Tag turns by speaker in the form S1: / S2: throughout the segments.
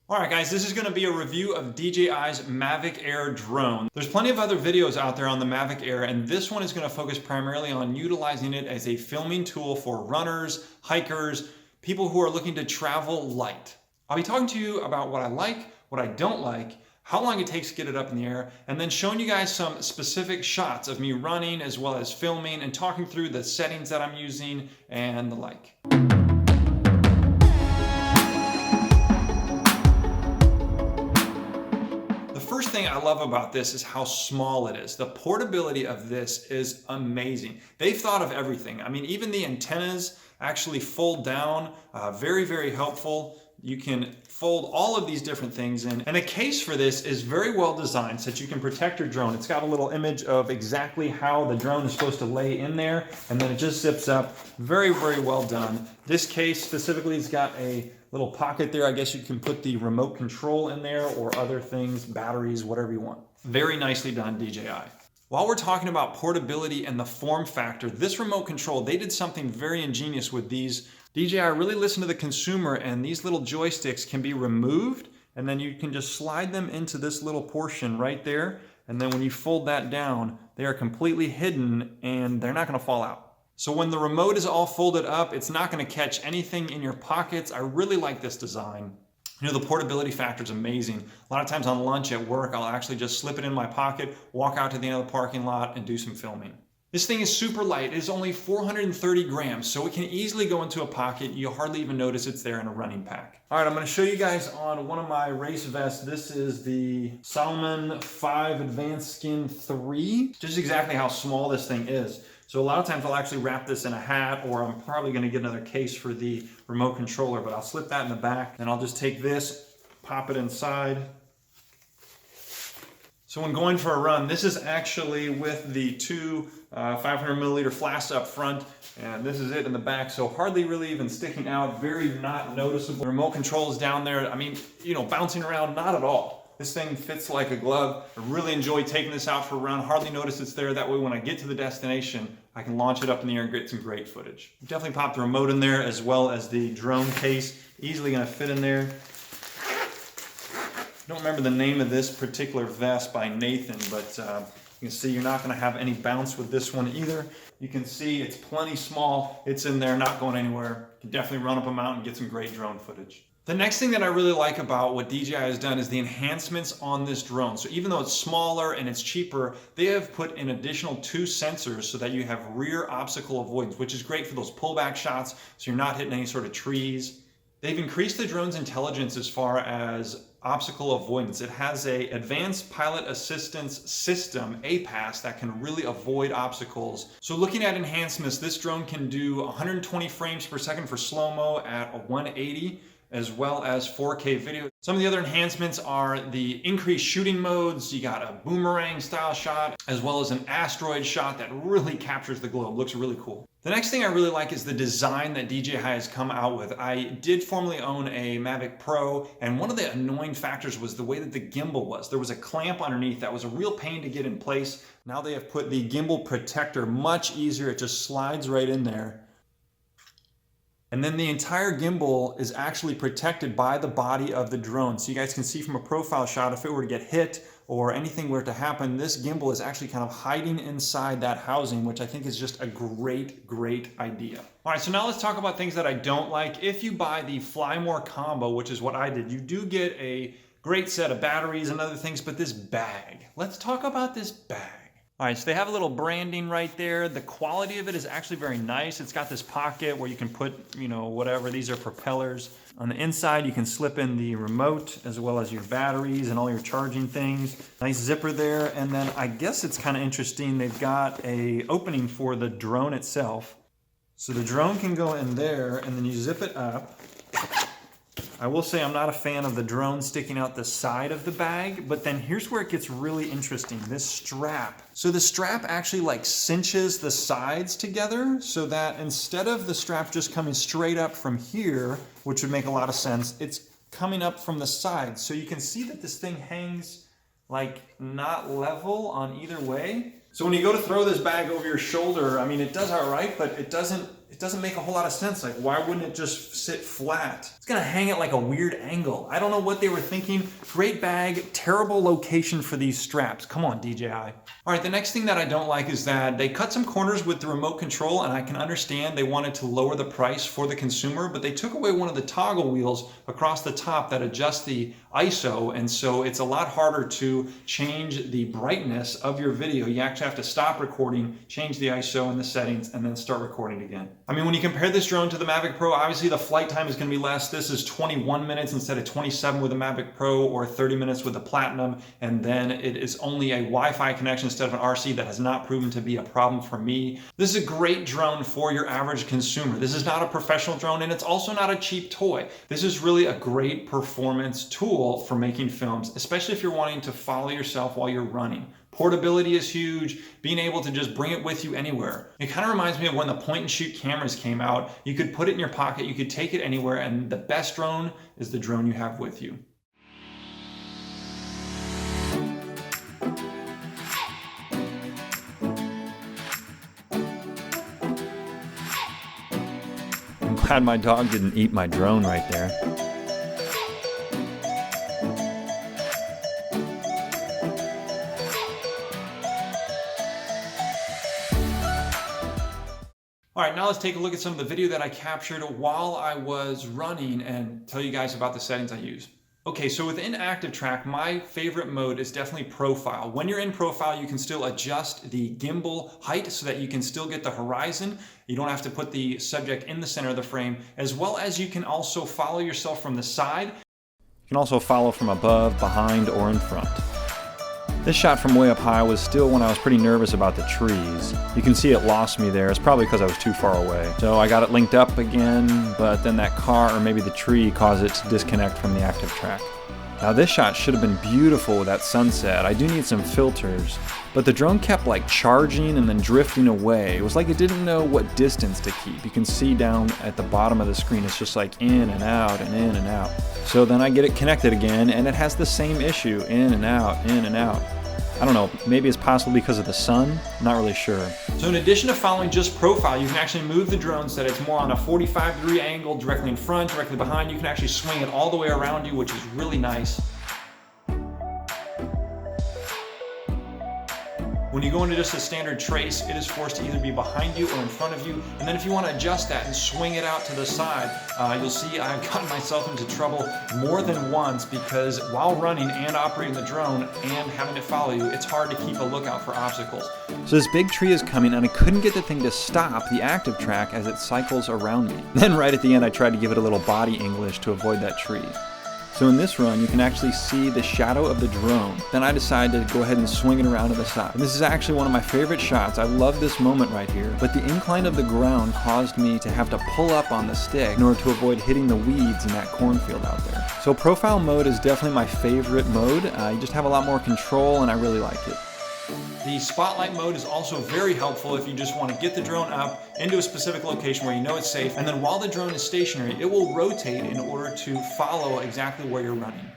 S1: Alright guys, this is going to be a review of DJI's Mavic Air drone. There's plenty of other videos out there on the Mavic Air, and this one is going to focus primarily on utilizing it as a filming tool for runners, hikers, people who are looking to travel light. I'll be talking to you about what I like, what I don't like, how long it takes to get it up in the air, and then showing you guys some specific shots of me running as well as filming and talking through the settings that I'm using and the like. First thing I love about this is how small it is. The portability of this is amazing. They've thought of everything. I mean, even the antennas actually fold down, very, very helpful. You can fold all of these different things in. And the case for this is very well designed so that you can protect your drone. It's got a little image of exactly how the drone is supposed to lay in there, and then it just zips up. Very, very well done. This case specifically has got a little pocket there. I guess you can put the remote control in there or other things, batteries, whatever you want. Very nicely done, DJI. While we're talking about portability and the form factor, this remote control, they did something very ingenious with these. DJI really listened to the consumer, and these little joysticks can be removed, and then you can just slide them into this little portion right there. And then when you fold that down, they are completely hidden and they're not going to fall out. So when the remote is all folded up, it's not going to catch anything in your pockets. I really like this design. You know, the portability factor is amazing. A lot of times on lunch at work, I'll actually just slip it in my pocket, walk out to the end of the parking lot, and do some filming. This thing is super light. It is only 430 grams, so it can easily go into a pocket. You hardly even notice it's there in a running pack. All right, I'm going to show you guys on one of my race vests. This is the Salomon 5 Advanced Skin 3. Just exactly how small this thing is. So a lot of times I'll actually wrap this in a hat, or I'm probably going to get another case for the remote controller, but I'll slip that in the back, and I'll just take this, pop it inside. So when going for a run, this is actually with the two 500 milliliter flasks up front, and this is it in the back, so hardly really even sticking out, very not noticeable. The remote control is down there. I mean, you know, bouncing around, not at all. This thing fits like a glove. I really enjoy taking this out for a run. Hardly notice it's there. That way when I get to the destination, I can launch it up in the air and get some great footage. Definitely pop the remote in there as well as the drone case. Easily gonna fit in there. I don't remember the name of this particular vest by Nathan, but you can see you're not gonna have any bounce with this one either. You can see it's plenty small. It's in there, not going anywhere. You can definitely run up a mountain and get some great drone footage. The next thing that I really like about what DJI has done is the enhancements on this drone. So even though it's smaller and it's cheaper, they have put an additional 2 sensors so that you have rear obstacle avoidance, which is great for those pullback shots so you're not hitting any sort of trees. They've increased the drone's intelligence as far as obstacle avoidance. It has an advanced pilot assistance system, APAS, that can really avoid obstacles. So looking at enhancements, this drone can do 120 frames per second for slow-mo at a 180. As well as 4K video. Some of the other enhancements are the increased shooting modes. You got a boomerang style shot, as well as an asteroid shot that really captures the globe. Looks really cool. The next thing I really like is the design that DJI has come out with. I did formerly own a Mavic Pro, and one of the annoying factors was the way that the gimbal was. There was a clamp underneath that was a real pain to get in place. Now they have put the gimbal protector much easier. It just slides right in there. And then the entire gimbal is actually protected by the body of the drone. So you guys can see from a profile shot, if it were to get hit or anything were to happen, this gimbal is actually kind of hiding inside that housing, which I think is just a great, great idea. All right, so now let's talk about things that I don't like. If you buy the Fly More combo, which is what I did, you do get a great set of batteries and other things, but this bag. Let's talk about this bag. All right, so they have a little branding right there. The quality of it is actually very nice. It's got this pocket where you can put, you know, whatever. These are propellers. On the inside, you can slip in the remote as well as your batteries and all your charging things. Nice zipper there. And then I guess it's kind of interesting. They've got a opening for the drone itself. So the drone can go in there and then you zip it up. I will say I'm not a fan of the drone sticking out the side of the bag, but then here's where it gets really interesting, this strap. So the strap actually like cinches the sides together so that instead of the strap just coming straight up from here, which would make a lot of sense, it's coming up from the sides. So you can see that this thing hangs like not level on either way. So when you go to throw this bag over your shoulder, I mean, it does all right, but it doesn't it doesn't make a whole lot of sense. Like, why wouldn't it just sit flat? It's gonna hang at like a weird angle. I don't know what they were thinking. Great bag, terrible location for these straps. Come on, DJI. All right, the next thing that I don't like is that they cut some corners with the remote control, and I can understand they wanted to lower the price for the consumer, but they took away one of the toggle wheels across the top that adjusts the ISO, and so it's a lot harder to change the brightness of your video. You actually have to stop recording, change the ISO in the settings, and then start recording again. I mean, when you compare this drone to the Mavic Pro, obviously the flight time is gonna be less. This is 21 minutes instead of 27 with the Mavic Pro, or 30 minutes with the Platinum, and then it is only a Wi-Fi connection instead of an RC. That has not proven to be a problem for me. This is a great drone for your average consumer. This is not a professional drone, and it's also not a cheap toy. This is really a great performance tool for making films, especially if you're wanting to follow yourself while you're running. Portability is huge, being able to just bring it with you anywhere. It kind of reminds me of when the point and shoot cameras came out. You could put it in your pocket, you could take it anywhere, and the best drone is the drone you have with you. I'm glad my dog didn't eat my drone right there. All right, now let's take a look at some of the video that I captured while I was running and tell you guys about the settings I use. Okay, so within Active Track, my favorite mode is definitely profile. When you're in profile, you can still adjust the gimbal height so that you can still get the horizon. You don't have to put the subject in the center of the frame, as well as you can also follow yourself from the side. You can also follow from above, behind, or in front. This shot from way up high was still when I was pretty nervous about the trees. You can see it lost me there. It's probably because I was too far away. So I got it linked up again, but then that car or maybe the tree caused it to disconnect from the Active Track. Now this shot should have been beautiful with that sunset. I do need some filters, but the drone kept like charging and then drifting away. It was like it didn't know what distance to keep. You can see down at the bottom of the screen, it's just like in and out and in and out. So then I get it connected again and it has the same issue, in and out, in and out. I don't know, maybe it's possible because of the sun, not really sure. So in addition to following just profile, you can actually move the drone so that it's more on a 45-degree angle, directly in front, directly behind. You can actually swing it all the way around you, which is really nice. When you go into just a standard trace, it is forced to either be behind you or in front of you. And then if you want to adjust that and swing it out to the side, you'll see I've gotten myself into trouble more than once because while running and operating the drone and having to follow you, it's hard to keep a lookout for obstacles. So this big tree is coming and I couldn't get the thing to stop the Active Track as it cycles around me. Then right at the end, I tried to give it a little body English to avoid that tree. So in this run, you can actually see the shadow of the drone. Then I decided to go ahead and swing it around to the side. And this is actually one of my favorite shots. I love this moment right here. But the incline of the ground caused me to have to pull up on the stick in order to avoid hitting the weeds in that cornfield out there. So profile mode is definitely my favorite mode. You just have a lot more control and I really like it. The spotlight mode is also very helpful if you just want to get the drone up into a specific location where you know it's safe, and then while the drone is stationary, it will rotate in order to follow exactly where you're running.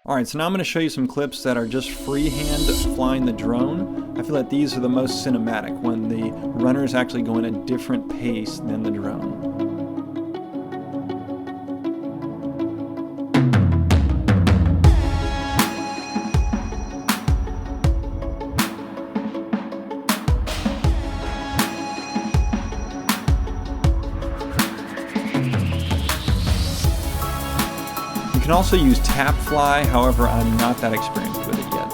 S1: Alright, so now I'm going to show you some clips that are just freehand flying the drone. I feel that these are the most cinematic, when the runners actually go in a different pace than the drone. You can also use tap fly, however I'm not that experienced with it yet.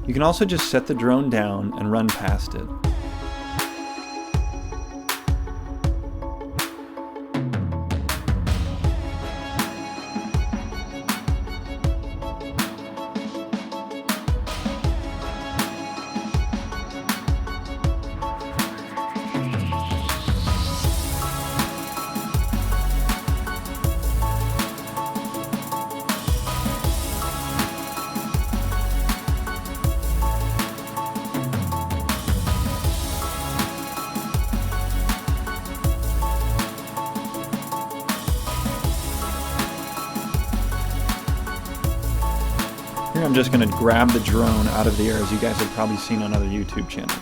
S1: You can also just set the drone down and run past it. Here I'm just going to grab the drone out of the air, as you guys have probably seen on other YouTube channels.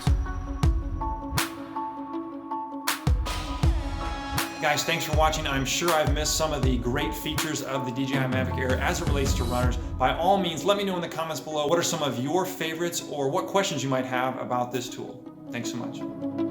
S1: Guys, thanks for watching. I'm sure I've missed some of the great features of the DJI Mavic Air as it relates to runners. By all means, let me know in the comments below what are some of your favorites or what questions you might have about this tool. Thanks so much.